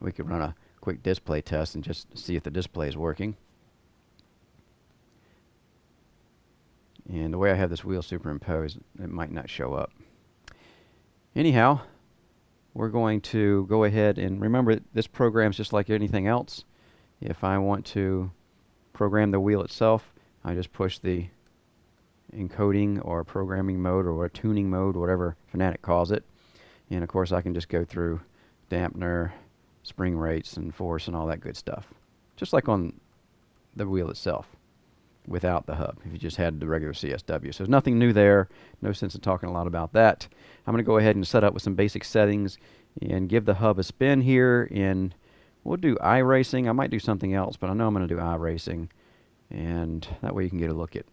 We could run a quick display test and just see if the display is working. And the way I have this wheel superimposed, it might not show up. Anyhow, we're going to go ahead and remember this program's just like anything else. If I want to program the wheel itself, I just push the encoding or programming mode or tuning mode, whatever Fanatec calls it. And of course I can just go through dampener, spring rates and force and all that good stuff. Just like on the wheel itself without the hub, if you just had the regular CSW. So there's nothing new there, no sense in talking a lot about that. I'm going to go ahead and set up with some basic settings and give the hub a spin here, and we'll do iRacing. I might do something else, but I know I'm going to do iRacing, and that way you can get a look at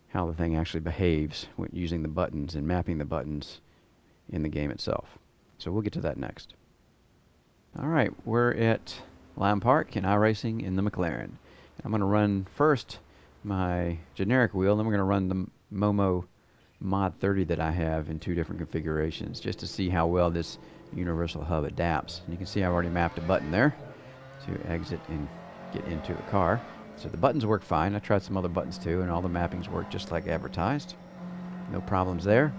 how the thing actually behaves when using the buttons and mapping the buttons in the game itself. So we'll get to that next. Alright, we're at Lime Park in iRacing in the McLaren. I'm going to run first my generic wheel, then we're going to run the Momo Mod 30 that I have in 2 different configurations just to see how well this universal hub adapts. And you can see I've already mapped a button there to exit and get into the car. So the buttons work fine. I tried some other buttons too, and all the mappings work just like advertised. No problems there.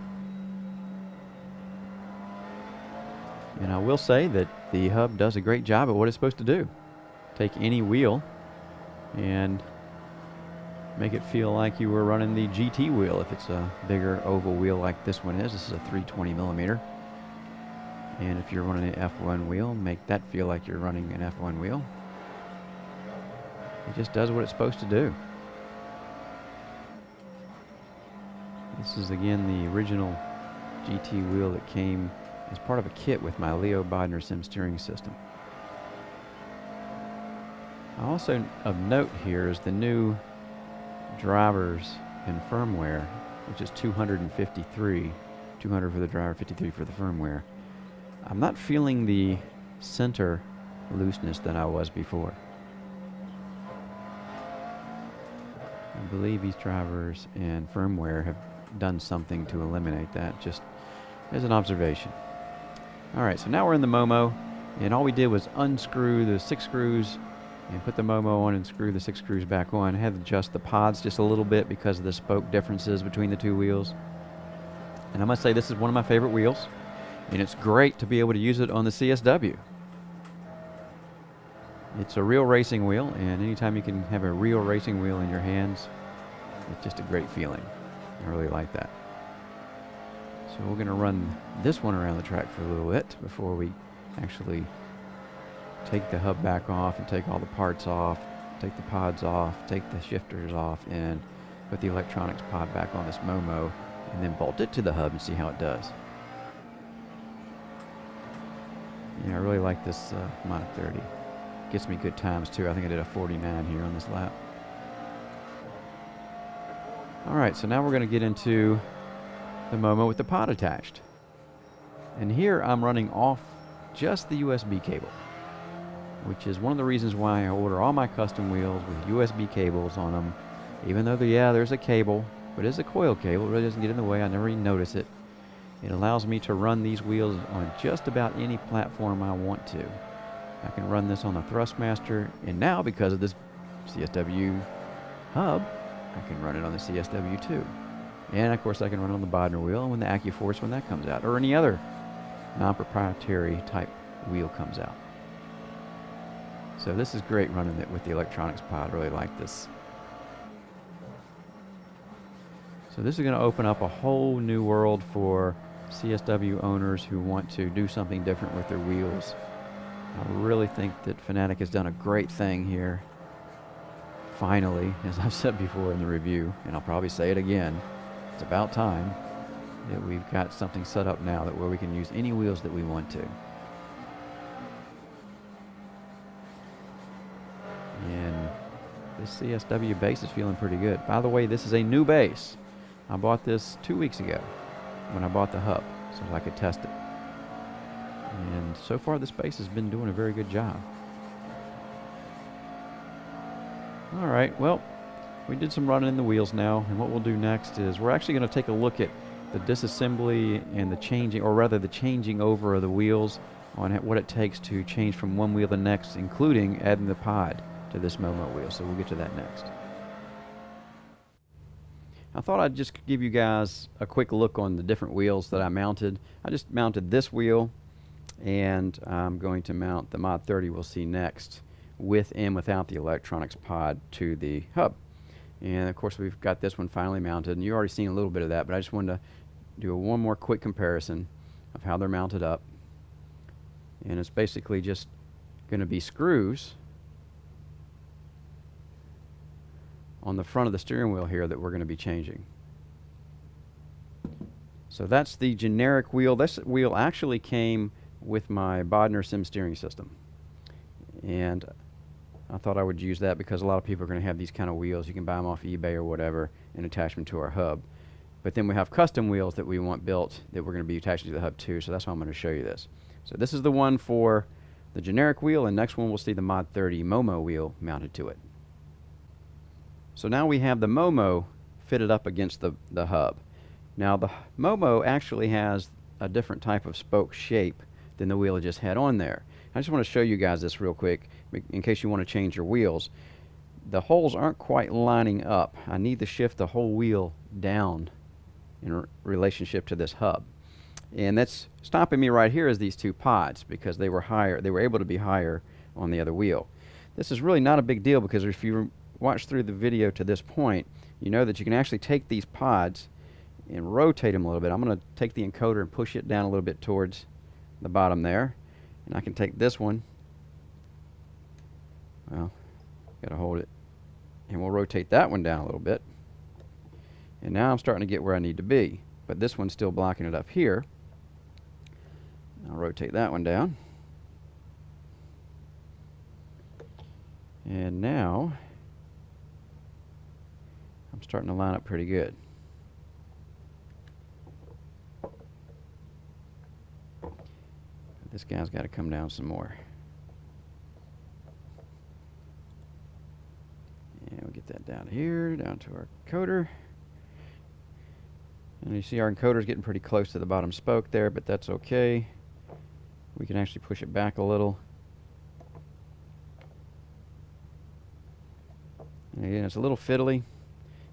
And I will say that the hub does a great job at what it's supposed to do. Take any wheel and make it feel like you were running the GT wheel if it's a bigger oval wheel like this one is. This is a 320 millimeter. And if you're running an F1 wheel, make that feel like you're running an F1 wheel. It just does what it's supposed to do. This is again the original GT wheel that came as part of a kit with my Leo Bodner Sim steering system. Also of note here is the new drivers and firmware which is 253. 200 for the driver, 53 for the firmware. I'm not feeling the center looseness that I was before. I believe these drivers and firmware have done something to eliminate that, just as an observation. Alright, so now we're in the Momo, and all we did was unscrew the 6 screws and put the Momo on and screw the 6 screws back on. I had to adjust the pods just a little bit because of the spoke differences between the two wheels. And I must say, this is one of my favorite wheels, and it's great to be able to use it on the CSW. It's a real racing wheel, and anytime you can have a real racing wheel in your hands, it's just a great feeling. I really like that. So we're going to run this one around the track for a little bit before we actually take the hub back off and take all the parts off, take the pods off, take the shifters off, and put the electronics pod back on this Momo, and then bolt it to the hub and see how it does. Yeah, I really like this Mod 30. Gets me good times too. I think I did a 49 here on this lap. Alright, so now we're going to get into the Momo with the pod attached. And here I'm running off just the USB cable, which is one of the reasons why I order all my custom wheels with USB cables on them. Even though, there's a cable, but it's a coil cable. It really doesn't get in the way. I never even notice it. It allows me to run these wheels on just about any platform I want to. I can run this on the Thrustmaster, and now because of this CSW hub, I can run it on the CSW too. And of course I can run it on the Bodner wheel and when the AccuForce when that comes out, or any other non-proprietary type wheel comes out. So this is great running it with the electronics pod. I really like this. So this is going to open up a whole new world for CSW owners who want to do something different with their wheels. I really think that Fanatec has done a great thing here. Finally, as I've said before in the review, and I'll probably say it again, it's about time that we've got something set up now that where we can use any wheels that we want to. And this CSW base is feeling pretty good. By the way, this is a new base. I bought this 2 weeks ago when I bought the hub so I could test it. And so far this base has been doing a very good job. Alright, well, we did some running in the wheels now, and what we'll do next is we're actually going to take a look at the disassembly and the changing, or rather the changing over of the wheels on what it takes to change from one wheel to the next, including adding the pod to this Momo wheel. So we'll get to that next. I thought I'd just give you guys a quick look on the different wheels that I mounted. I just mounted this wheel, and I'm going to mount the Mod 30 we'll see next with and without the electronics pod to the hub. And of course we've got this one finally mounted, and you've already seen a little bit of that, but I just wanted to do one more quick comparison of how they're mounted up. And it's basically just going to be screws on the front of the steering wheel here that we're going to be changing. So that's the generic wheel. This wheel actually came with my Bodner Sim steering system, and I thought I would use that because a lot of people are going to have these kind of wheels. You can buy them off eBay or whatever and attach them to our hub. But then we have custom wheels that we want built that we're going to be attaching to the hub too, so that's why I'm going to show you this. So this is the one for the generic wheel, and next one we'll see the Mod 30 Momo wheel mounted to it. So now we have the Momo fitted up against the hub. Now the Momo actually has a different type of spoke shape than the wheel I just had on there. I just want to show you guys this real quick in case you want to change your wheels. The holes aren't quite lining up. I need to shift the whole wheel down in relationship to this hub. And that's stopping me right here is these two pods because they were higher. They were able to be higher on the other wheel. This is really not a big deal because if you watch through the video to this point, you know that you can actually take these pods and rotate them a little bit. I'm going to take the encoder and push it down a little bit towards the bottom there. And I can take this one, well, gotta hold it, and we'll rotate that one down a little bit. And now I'm starting to get where I need to be, but this one's still blocking it up here. I'll rotate that one down. And now I'm starting to line up pretty good. guy's got to come down some more. And we'll get that down here, down to our encoder. And you see our encoder's getting pretty close to the bottom spoke there, but that's okay. We can actually push it back a little. And again, it's a little fiddly.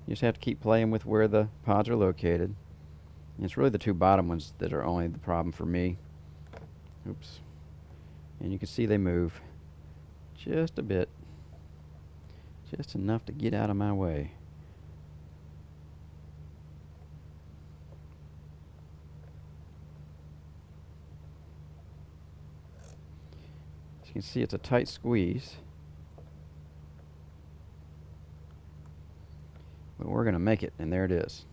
You just have to keep playing with where the pods are located. And it's really the two bottom ones that are only the problem for me. Oops. And you can see they move just a bit. Just enough to get out of my way. As you can see, it's a tight squeeze. But we're going to make it, and there it is.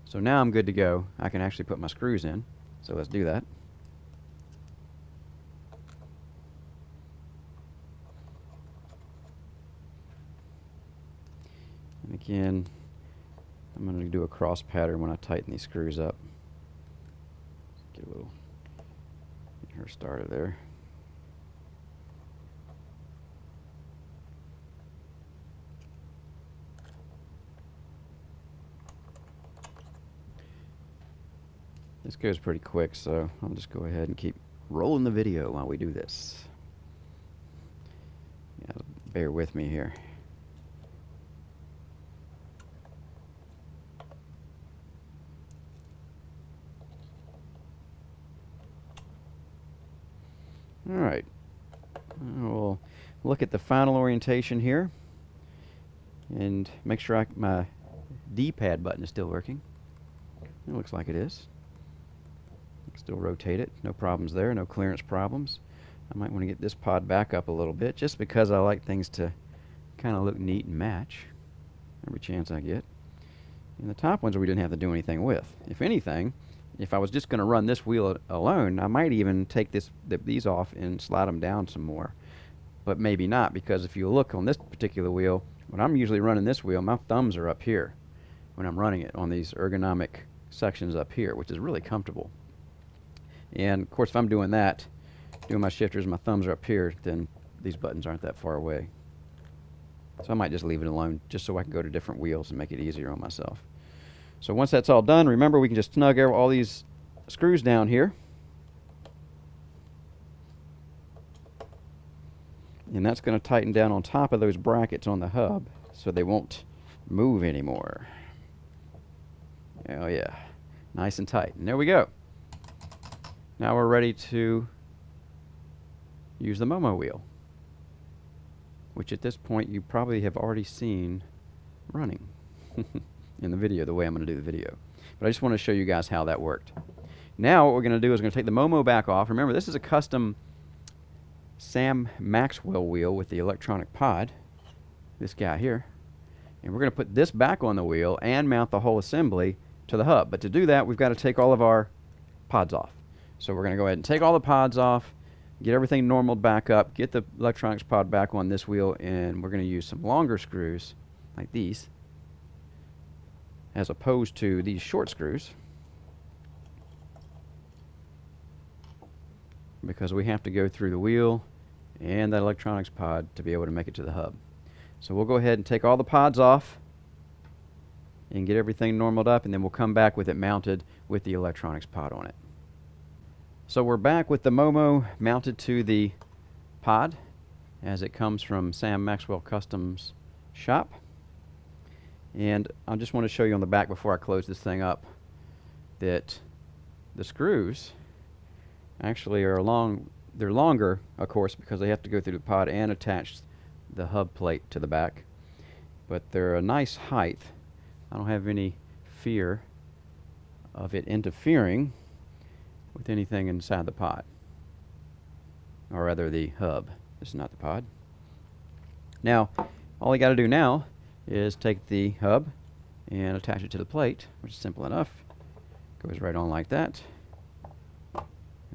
So now I'm good to go. I can actually put my screws in. So let's do that. And again, I'm going to do a cross pattern when I tighten these screws up. Get a little, get her started there. This goes pretty quick, so I'll just go ahead and keep rolling the video while we do this. Yeah, bear with me here. All right, we'll look at the final orientation here and make sure my D-pad button is still working. It looks like it is. Still rotate it, no problems there, no clearance problems. I might want to get this pod back up a little bit just because I like things to kind of look neat and match every chance I get. And the top ones we didn't have to do anything with. If anything, if I was just going to run this wheel alone, I might even take these off and slide them down some more. But maybe not, because if you look on this particular wheel, when I'm usually running this wheel, my thumbs are up here when I'm running it on these ergonomic sections up here, which is really comfortable. And of course, if I'm doing that, doing my shifters, my thumbs are up here, then these buttons aren't that far away. So I might just leave it alone just so I can go to different wheels and make it easier on myself. So once that's all done, remember we can just snug all these screws down here. And that's going to tighten down on top of those brackets on the hub so they won't move anymore. Oh yeah, nice and tight. And there we go. Now we're ready to use the Momo wheel, which at this point you probably have already seen running in the video, the way I'm going to do the video. But I just want to show you guys how that worked. Now what we're going to do is we're going to take the Momo back off. Remember, this is a custom Sam Maxwell wheel with the electronic pod, this guy here. And we're going to put this back on the wheel and mount the whole assembly to the hub. But to do that, we've got to take all of our pods off. So we're going to go ahead and take all the pods off, get everything normaled back up, get the electronics pod back on this wheel, and we're going to use some longer screws like these as opposed to these short screws, because we have to go through the wheel and that electronics pod to be able to make it to the hub. So we'll go ahead and take all the pods off and get everything normaled up, and then we'll come back with it mounted with the electronics pod on it. So we're back with the Momo mounted to the pod as it comes from Sam Maxwell Customs shop. And I just want to show you on the back before I close this thing up that the screws actually are they're longer, of course, because they have to go through the pod and attach the hub plate to the back. But they're a nice height. I don't have any fear of it interfering with anything inside the pod, or rather the hub. This is not the pod. Now, all you got to do now is take the hub and attach it to the plate, which is simple enough. Goes right on like that. And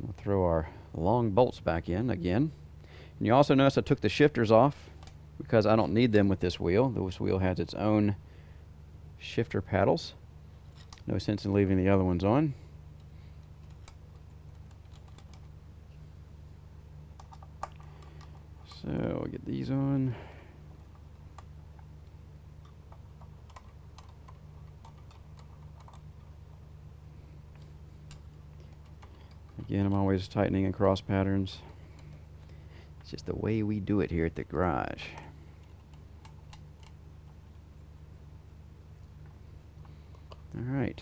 we'll throw our long bolts back in again. And you also notice I took the shifters off because I don't need them with this wheel. This wheel has its own shifter paddles. No sense in leaving the other ones on. So I'll get these on. Again, I'm always tightening and cross patterns. It's just the way we do it here at the garage. All right,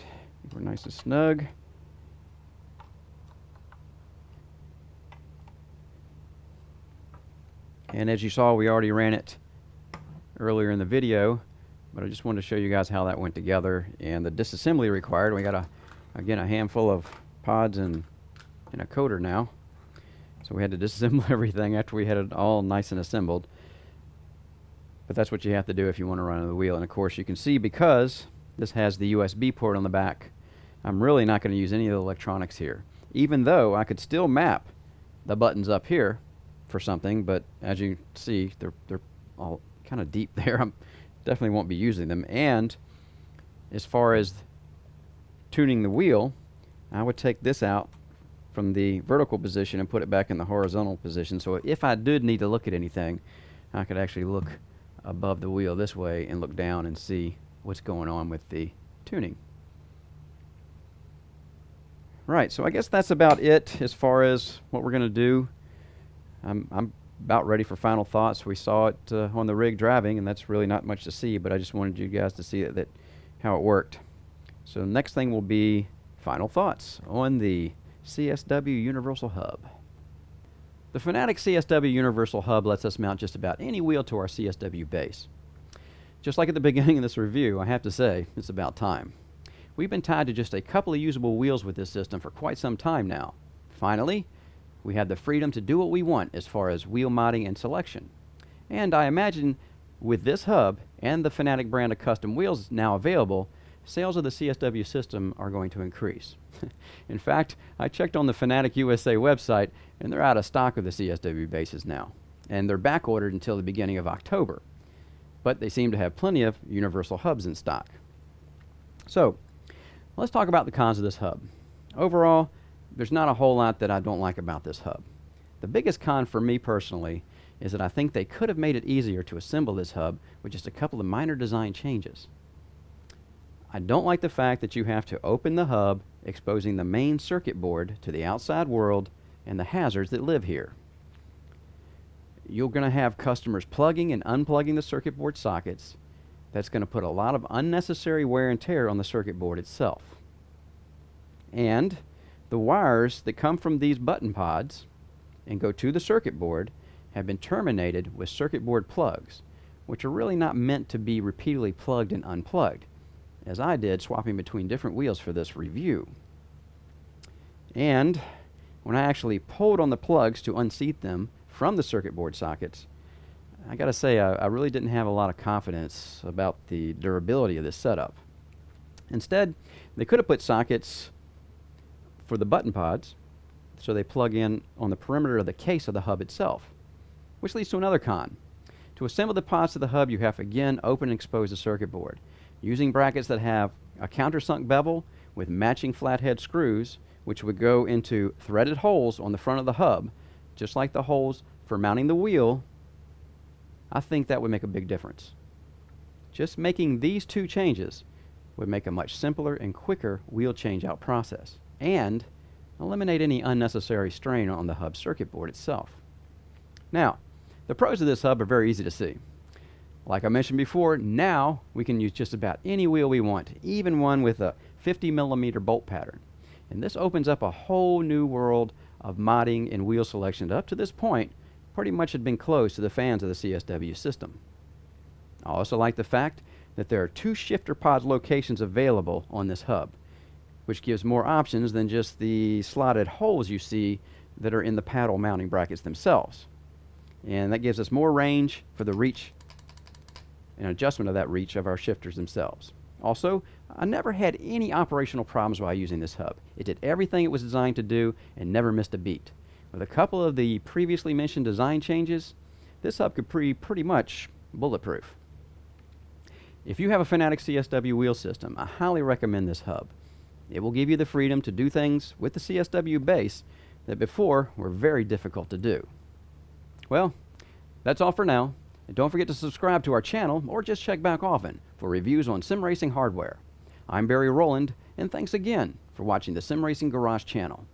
we're nice and snug. And as you saw, we already ran it earlier in the video, but I just wanted to show you guys how that went together and the disassembly required. We got again a handful of pods and a coder now. So we had to disassemble everything after we had it all nice and assembled. But that's what you have to do if you want to run the wheel. And of course you can see, because this has the USB port on the back, I'm really not going to use any of the electronics here. Even though I could still map the buttons up here for something, but as you see, they're all kind of deep there. I definitely won't be using them. And as far as tuning the wheel, I would take this out from the vertical position and put it back in the horizontal position. So if I did need to look at anything, I could actually look above the wheel this way and look down and see what's going on with the tuning. Right, so I guess that's about it as far as what we're going to do. I'm about ready for final thoughts. We saw it on the rig driving, and that's really not much to see, but I just wanted you guys to see that how it worked. So the next thing will be final thoughts on the CSW Universal Hub. The Fanatec CSW Universal Hub lets us mount just about any wheel to our CSW base. Just like at the beginning of this review, I have to say, it's about time. We've been tied to just a couple of usable wheels with this system for quite some time now. Finally, we have the freedom to do what we want as far as wheel modding and selection. And I imagine with this hub and the Fanatec brand of custom wheels now available, sales of the CSW system are going to increase. In fact, I checked on the Fanatec USA website, and they're out of stock of the CSW bases now. And they're back ordered until the beginning of October. But they seem to have plenty of universal hubs in stock. So, let's talk about the cons of this hub. Overall, there's not a whole lot that I don't like about this hub. The biggest con for me personally is that I think they could have made it easier to assemble this hub with just a couple of minor design changes. I don't like the fact that you have to open the hub, exposing the main circuit board to the outside world and the hazards that live here. You're going to have customers plugging and unplugging the circuit board sockets. That's going to put a lot of unnecessary wear and tear on the circuit board itself. And the wires that come from these button pods and go to the circuit board have been terminated with circuit board plugs, which are really not meant to be repeatedly plugged and unplugged, as I did swapping between different wheels for this review. And when I actually pulled on the plugs to unseat them from the circuit board sockets, I gotta say I really didn't have a lot of confidence about the durability of this setup. Instead, they could have put sockets for the button pods so they plug in on the perimeter of the case of the hub itself, which leads to another con. To assemble the pods to the hub, you have to again open and expose the circuit board. Using brackets that have a countersunk bevel with matching flathead screws, which would go into threaded holes on the front of the hub, just like the holes for mounting the wheel, I think that would make a big difference. Just making these two changes would make a much simpler and quicker wheel change-out process and eliminate any unnecessary strain on the hub circuit board itself. Now, the pros of this hub are very easy to see. Like I mentioned before, now we can use just about any wheel we want, even one with a 50mm bolt pattern. And this opens up a whole new world of modding and wheel selection that up to this point pretty much had been closed to the fans of the CSW system. I also like the fact that there are 2 shifter pod locations available on this hub, which gives more options than just the slotted holes you see that are in the paddle mounting brackets themselves. And that gives us more range for the reach and adjustment of that reach of our shifters themselves. Also, I never had any operational problems while using this hub. It did everything it was designed to do and never missed a beat. With a couple of the previously mentioned design changes, this hub could be pretty much bulletproof. If you have a Fanatec CSW wheel system, I highly recommend this hub. It will give you the freedom to do things with the CSW base that before were very difficult to do. Well, That's all for now. And don't forget to subscribe to our channel or just check back often for reviews on sim racing hardware. I'm Barry Rowland, and thanks again for watching the Sim Racing Garage channel.